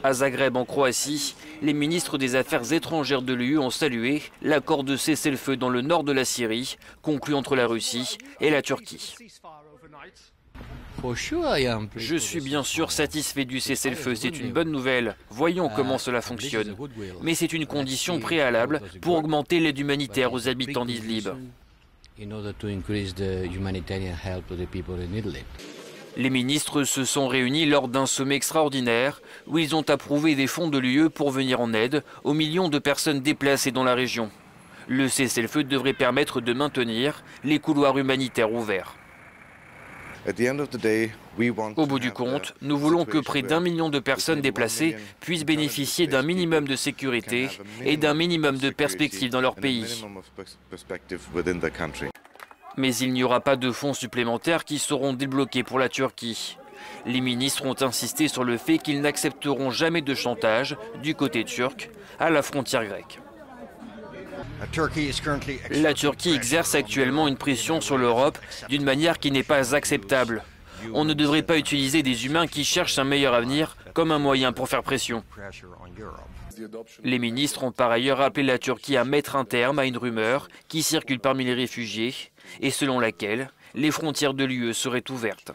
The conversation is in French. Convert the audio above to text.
À Zagreb, en Croatie, les ministres des Affaires étrangères de l'UE ont salué l'accord de cessez-le-feu dans le nord de la Syrie, conclu entre la Russie et la Turquie. Je suis bien sûr satisfait du cessez-le-feu, c'est une bonne nouvelle. Voyons comment cela fonctionne. Mais c'est une condition préalable pour augmenter l'aide humanitaire aux habitants d'Idlib. Les ministres se sont réunis lors d'un sommet extraordinaire où ils ont approuvé des fonds de l'UE pour venir en aide aux millions de personnes déplacées dans la région. Le cessez-le-feu devrait permettre de maintenir les couloirs humanitaires ouverts. Au bout du compte, nous voulons que près d'1 million de personnes déplacées puissent bénéficier d'un minimum de sécurité et d'un minimum de perspectives dans leur pays. Mais il n'y aura pas de fonds supplémentaires qui seront débloqués pour la Turquie. Les ministres ont insisté sur le fait qu'ils n'accepteront jamais de chantage du côté turc à la frontière grecque. La Turquie exerce actuellement une pression sur l'Europe d'une manière qui n'est pas acceptable. On ne devrait pas utiliser des humains qui cherchent un meilleur avenir comme un moyen pour faire pression. Les ministres ont par ailleurs appelé la Turquie à mettre un terme à une rumeur qui circule parmi les réfugiés et selon laquelle les frontières de l'UE seraient ouvertes.